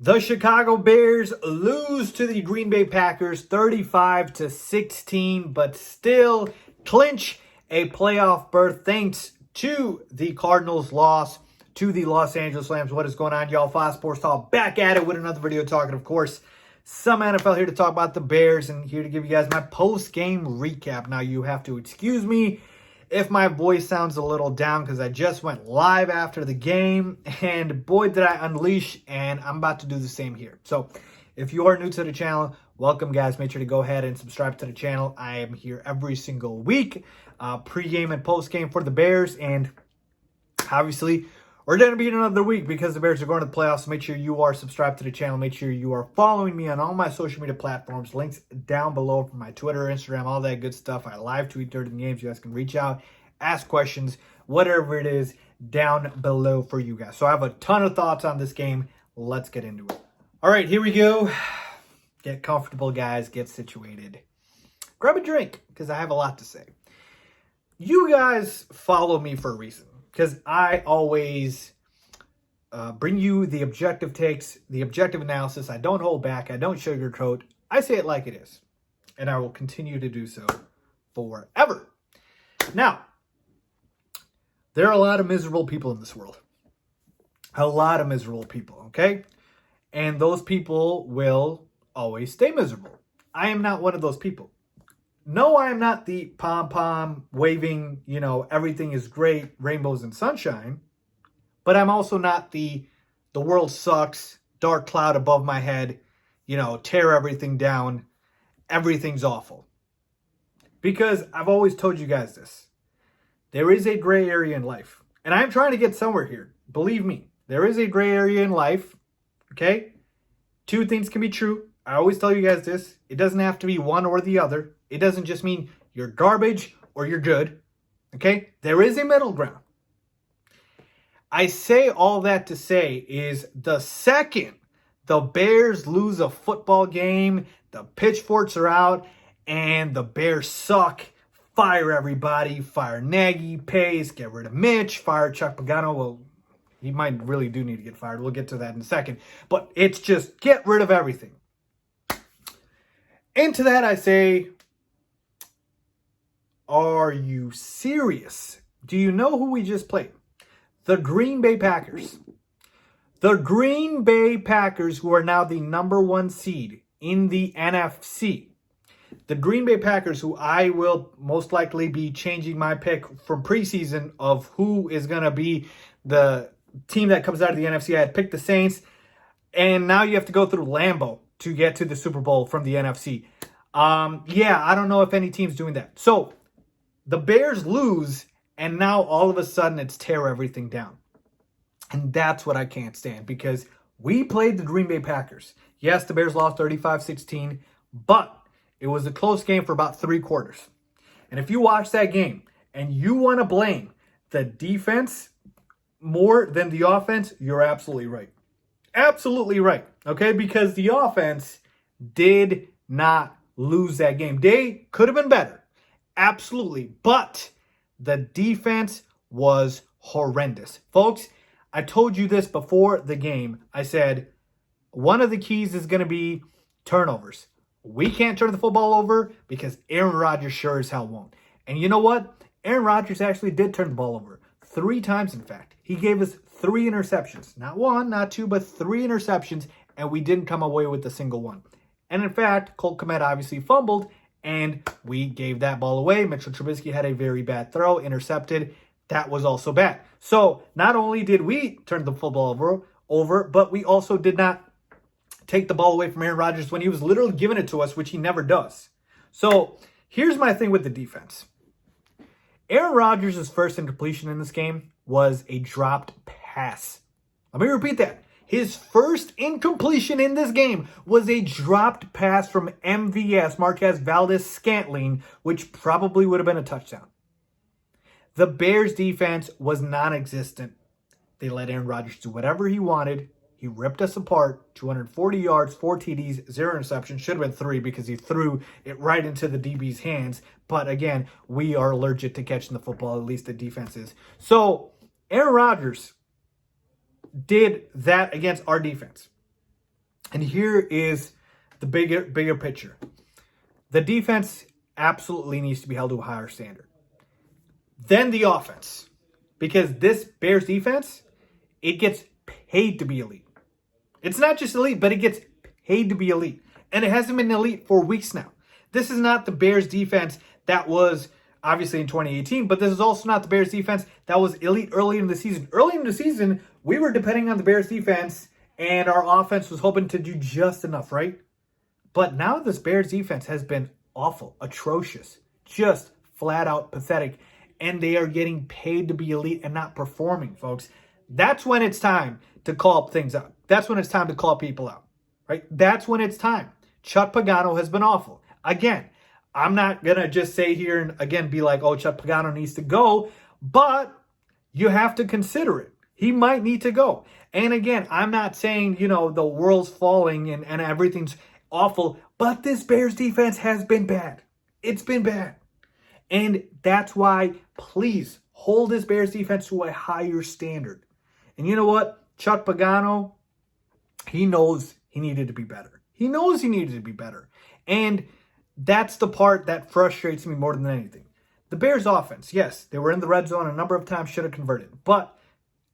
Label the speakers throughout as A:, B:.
A: The Chicago Bears lose to the Green Bay Packers 35-16, but still clinch a playoff berth thanks to the Cardinals' loss to the Los Angeles Rams. What is going on, y'all? Faiz Sports Talk back at it with another video talking, of course, some NFL here to talk about the Bears and here to give you guys my post-game recap. Now, you have to excuse me if my voice sounds a little down because I just went live after the game and boy did I unleash, and I'm about to do the same here. So if you are new to the channel, welcome guys. Make sure to go ahead and subscribe to the channel. I am here every single week, pre-game and post-game for the Bears, and obviously we're going to be in another week because the Bears are going to the playoffs. So make sure you are subscribed to the channel. Make sure you are following me on all my social media platforms. Links down below for my Twitter, Instagram, all that good stuff. I live tweet during the games. You guys can reach out, ask questions, whatever it is down below for you guys. So I have a ton of thoughts on this game. Let's get into it. All right, here we go. Get comfortable, guys. Get situated. Grab a drink because I have a lot to say. You guys follow me for a reason, because I always bring you the objective takes, the objective analysis. I don't hold back. I don't sugarcoat. I say it like it is. And I will continue to do so forever. Now, there are a lot of miserable people in this world. A lot of miserable people, okay? And those people will always stay miserable. I am not one of those people. No, I am not the pom-pom waving, everything is great, rainbows and sunshine. But I'm also not the world sucks, dark cloud above my head, tear everything down, everything's awful. Because I've always told you guys this. There is a gray area in life. And I'm trying to get somewhere here. Believe me, there is a gray area in life, okay? Two things can be true. I always tell you guys this. It doesn't have to be one or the other. It doesn't just mean you're garbage or you're good. Okay? There is a middle ground. I say all that to say is the second the Bears lose a football game, the pitchforks are out, and the Bears suck, fire everybody, fire Nagy, Pace, get rid of Mitch, fire Chuck Pagano. Well, he might really do need to get fired. We'll get to that in a second. But it's just get rid of everything. And to that I say, are you serious? Do you know who we just played? The Green Bay Packers. The Green Bay Packers, who are now the #1 seed in the NFC. The Green Bay Packers, who I will most likely be changing my pick from preseason of who is going to be the team that comes out of the NFC. I had picked the Saints, and now you have to go through Lambeau to get to the Super Bowl from the NFC. I don't know if any team's doing that. So the Bears lose, and now all of a sudden it's tear everything down. And that's what I can't stand, because we played the Green Bay Packers. Yes, the Bears lost 35-16, but it was a close game for about 3 quarters. And if you watch that game and you want to blame the defense more than the offense, you're absolutely right. Absolutely right. Okay? Because the offense did not lose that game. They could have been better. Absolutely. But the defense was horrendous. Folks, I told you this before the game. I said one of the keys is going to be turnovers. We can't turn the football over because Aaron Rodgers sure as hell won't. And you know what? Aaron Rodgers actually did turn the ball over 3 times, in fact. He gave us 3 interceptions. Not 1, not 2, but 3 interceptions, and we didn't come away with a single one. And in fact, Colt Kmet obviously fumbled, and we gave that ball away. Mitchell Trubisky had a very bad throw, intercepted. That was also bad. So not only did we turn the football over, but we also did not take the ball away from Aaron Rodgers when he was literally giving it to us, which he never does. So here's my thing with the defense. Aaron Rodgers' first incompletion in this game was a dropped pass. Let me repeat that. His first incompletion in this game was a dropped pass from MVS, Marquez Valdes-Scantling, which probably would have been a touchdown. The Bears' defense was non-existent. They let Aaron Rodgers do whatever he wanted. He ripped us apart. 240 yards, 4 TDs, 0 interceptions. Should have been 3 because he threw it right into the DB's hands. But again, we are allergic to catching the football, at least the defense is. So Aaron Rodgers did that against our defense. And here is the bigger picture. The defense absolutely needs to be held to a higher standard. Then the offense. Because this Bears defense, it gets paid to be elite. It's not just elite, but it gets paid to be elite. And it hasn't been elite for weeks now. This is not the Bears defense that was obviously in 2018, but this is also not the Bears defense that was elite early in the season. Early in the season, we were depending on the Bears defense, and our offense was hoping to do just enough, right? But now this Bears defense has been awful, atrocious, just flat out pathetic, and they are getting paid to be elite and not performing, folks. That's when it's time to call things out. That's when it's time to call people out, right? That's when it's time. Chuck Pagano has been awful. Again, I'm not going to just say here and again be like, oh, Chuck Pagano needs to go, but you have to consider it. He might need to go. And again, I'm not saying, the world's falling and everything's awful, but this Bears defense has been bad. It's been bad. And that's why, please, hold this Bears defense to a higher standard. And you know what? Chuck Pagano, he knows he needed to be better. He knows he needed to be better. And that's the part that frustrates me more than anything. The Bears offense, yes, they were in the red zone a number of times, should have converted. But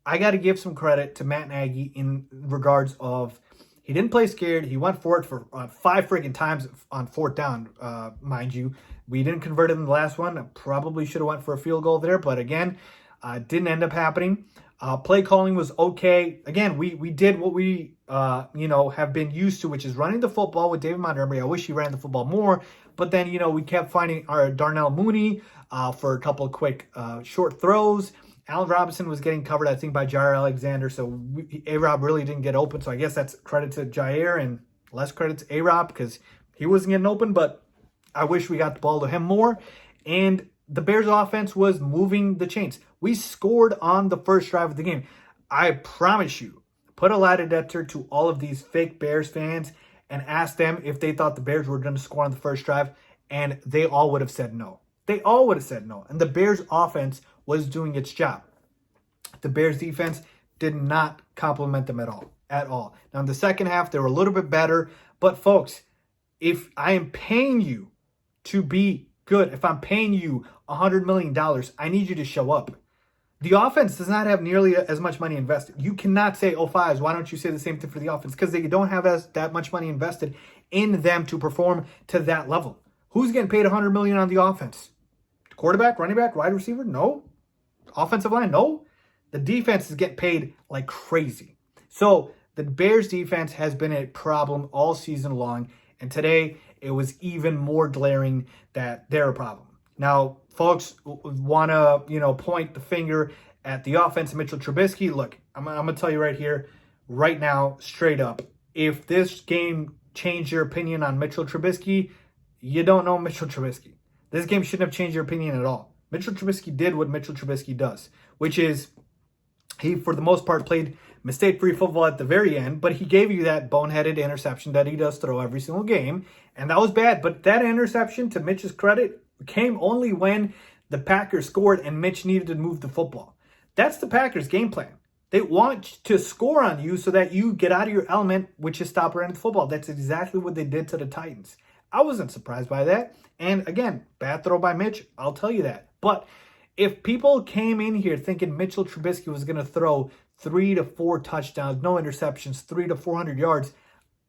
A: I got to give some credit to Matt Nagy in regards of he didn't play scared. He went for it for 5 freaking times on 4th down, mind you. We didn't convert it in the last one. I probably should have went for a field goal there. But again, didn't end up happening. Play calling was okay. Again, we did what we have been used to, which is running the football with David Montgomery. I wish he ran the football more, but then we kept finding our Darnell Mooney for a couple of quick short throws. Allen Robinson was getting covered, I think, by Jair Alexander, so A-Rob really didn't get open. So I guess that's credit to Jair and less credit to A-Rob because he wasn't getting open. But I wish we got the ball to him more. And the Bears offense was moving the chains. We scored on the first drive of the game. I promise you, put a lie detector to all of these fake Bears fans and ask them if they thought the Bears were going to score on the first drive, and they all would have said no. They all would have said no. And the Bears offense was doing its job. The Bears defense did not compliment them at all. Now, in the second half, they were a little bit better. But, folks, if I am paying you to be good, if I'm paying you $100 million, I need you to show up. The offense does not have nearly as much money invested. You cannot say, oh, Faiz, why don't you say the same thing for the offense? Because they don't have that much money invested in them to perform to that level. Who's getting paid $100 million on the offense? Quarterback, running back, wide receiver? No. Offensive line? No. The defense is getting paid like crazy. So the Bears defense has been a problem all season long. And today it was even more glaring that they're a problem. Now, folks want to, point the finger at the offense of Mitchell Trubisky. Look, I'm going to tell you right here, right now, straight up. If this game changed your opinion on Mitchell Trubisky, you don't know Mitchell Trubisky. This game shouldn't have changed your opinion at all. Mitchell Trubisky did what Mitchell Trubisky does, which is he, for the most part, played mistake-free football at the very end, but he gave you that boneheaded interception that he does throw every single game, and that was bad. But that interception, to Mitch's credit, came only when the Packers scored and Mitch needed to move the football. That's the Packers' game plan. They want to score on you so that you get out of your element, which is stop running the football. That's exactly what they did to the Titans. I wasn't surprised by that. And again, bad throw by Mitch, I'll tell you that. But if people came in here thinking Mitchell Trubisky was going to throw 3 to 4 touchdowns, no interceptions, 300 to 400 yards,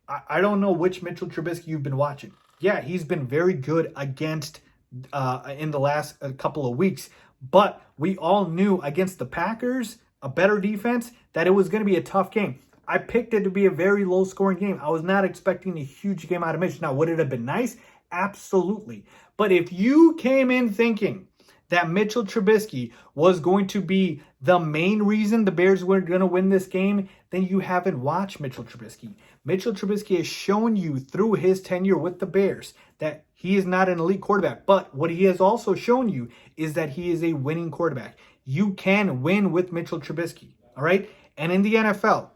A: I don't know which Mitchell Trubisky you've been watching. Yeah, he's been very good against in the last couple of weeks. But we all knew against the Packers, a better defense, that it was going to be a tough game. I picked it to be a very low-scoring game. I was not expecting a huge game out of Mitch. Now, would it have been nice? Absolutely. But if you came in thinking that Mitchell Trubisky was going to be the main reason the Bears were going to win this game, then you haven't watched Mitchell Trubisky. Mitchell Trubisky has shown you through his tenure with the Bears that he is not an elite quarterback. But what he has also shown you is that he is a winning quarterback. You can win with Mitchell Trubisky, all right? And in the NFL,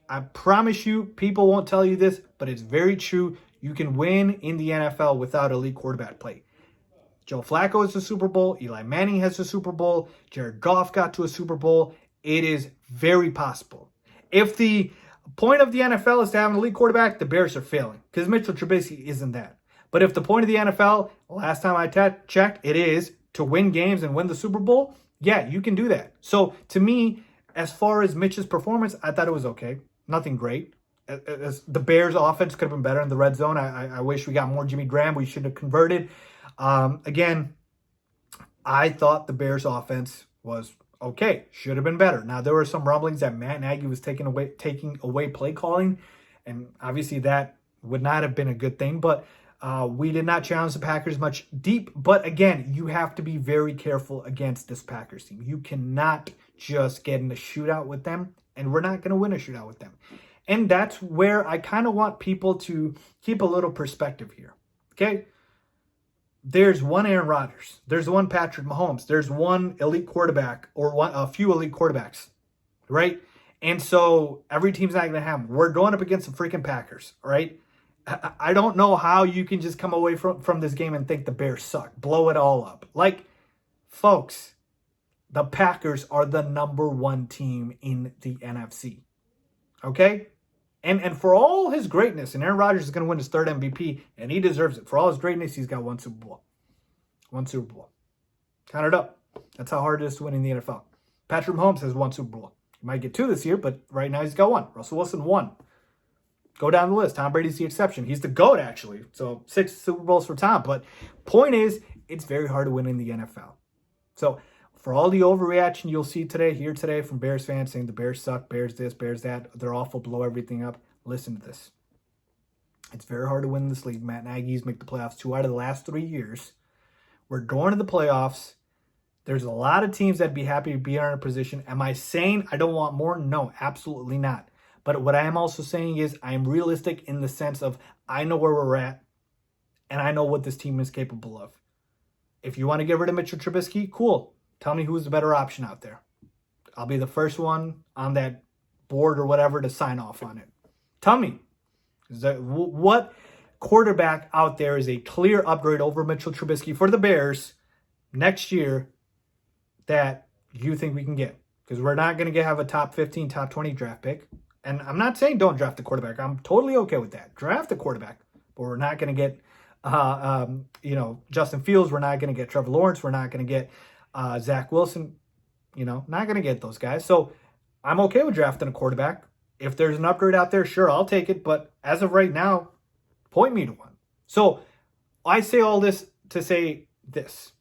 A: I promise you, people won't tell you this, but it's very true. You can win in the NFL without elite quarterback play. Joe Flacco has a Super Bowl. Eli Manning has a Super Bowl. Jared Goff got to a Super Bowl. It is very possible. If the Point of the NFL is to have an elite quarterback. The Bears are failing because Mitchell Trubisky isn't that. But if the point of the NFL, last time I checked, it is to win games and win the Super Bowl, yeah, you can do that. So to me, as far as Mitch's performance, I thought it was okay. Nothing great. The Bears' offense could have been better in the red zone. I wish we got more Jimmy Graham. We should have converted. Again, I thought the Bears' offense was okay. Should have been better. Now, there were some rumblings that Matt Nagy was taking away play calling, and obviously that would not have been a good thing. But we did not challenge the Packers much deep. But again, you have to be very careful against this Packers team. You cannot just get in a shootout with them, and we're not going to win a shootout with them. And that's where I kind of want people to keep a little perspective here, okay? There's one Aaron Rodgers. There's one Patrick Mahomes. There's one elite quarterback or a few elite quarterbacks, right? And so every team's not going to have them. We're going up against the freaking Packers, right? I don't know how you can just come away from this game and think the Bears suck. Blow it all up. Like, folks, the Packers are the #1 team in the NFC, okay? And for all his greatness, and Aaron Rodgers is going to win his 3rd MVP, and he deserves it. For all his greatness, he's got 1 Super Bowl. 1 Super Bowl. Count it up. That's how hard it is to win in the NFL. Patrick Mahomes has 1 Super Bowl. He might get 2 this year, but right now he's got 1. Russell Wilson, 1. Go down the list. Tom Brady's the exception. He's the GOAT, actually. So 6 Super Bowls for Tom. But point is, it's very hard to win in the NFL. So for all the overreaction you'll see here today from Bears fans saying the Bears suck, Bears this, Bears that, they're awful, blow everything up, listen to this. It's very hard to win this league. Matt Nagy's make the playoffs 2 out of the last 3 years. We're going to the playoffs. There's a lot of teams that'd be happy to be in our position. Am I saying I don't want more? No, absolutely not. But what I am also saying is I am realistic in the sense of I know where we're at and I know what this team is capable of. If you want to get rid of Mitchell Trubisky, cool. Tell me who's the better option out there. I'll be the first one on that board or whatever to sign off on it. Tell me, what quarterback out there is a clear upgrade over Mitchell Trubisky for the Bears next year that you think we can get? Because we're not going to have a top 15, top 20 draft pick. And I'm not saying don't draft the quarterback. I'm totally okay with that. Draft the quarterback. But we're not going to get, Justin Fields. We're not going to get Trevor Lawrence. We're not going to get Zach Wilson. Not going to get those guys. So I'm okay with drafting a quarterback. If there's an upgrade out there, sure, I'll take it. But as of right now, point me to one. So I say all this to say this.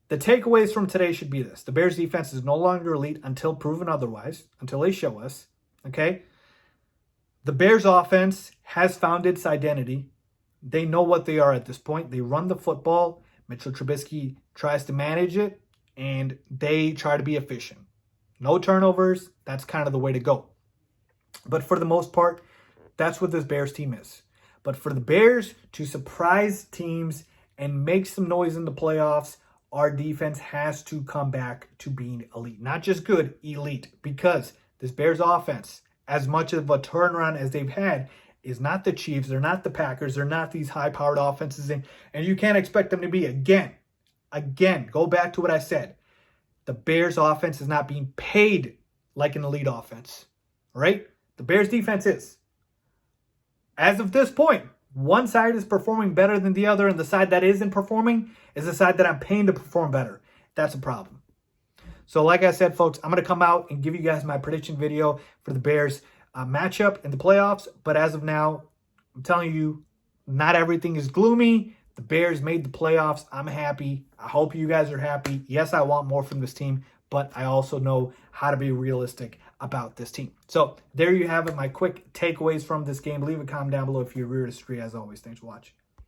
A: The takeaways from today should be this. The Bears defense is no longer elite until proven otherwise, until they show us. Okay? The Bears offense has found its identity. They know what they are at this point. They run the football. Mitchell Trubisky tries to manage it, and they try to be efficient. No turnovers. That's kind of the way to go. But for the most part, that's what this Bears team is. But for the Bears to surprise teams and make some noise in the playoffs, our defense has to come back to being elite. Not just good, elite. Because this Bears offense, as much of a turnaround as they've had, is not the Chiefs. They're not the Packers. They're not these high-powered offenses. And you can't expect them to be, again, go back to what I said. The Bears offense is not being paid like an elite offense. Right? The Bears defense is. As of this point, one side is performing better than the other, and the side that isn't performing is the side that I'm paying to perform better. That's a problem. So like I said, folks, I'm going to come out and give you guys my prediction video for the Bears matchup in the playoffs. But as of now, I'm telling you, not everything is gloomy. The Bears made the playoffs. I'm happy. I hope you guys are happy. Yes, I want more from this team, but I also know how to be realistic about this team. So there you have it, my quick takeaways from this game. Leave a comment down below if you agree or disagree. As always, thanks for watching.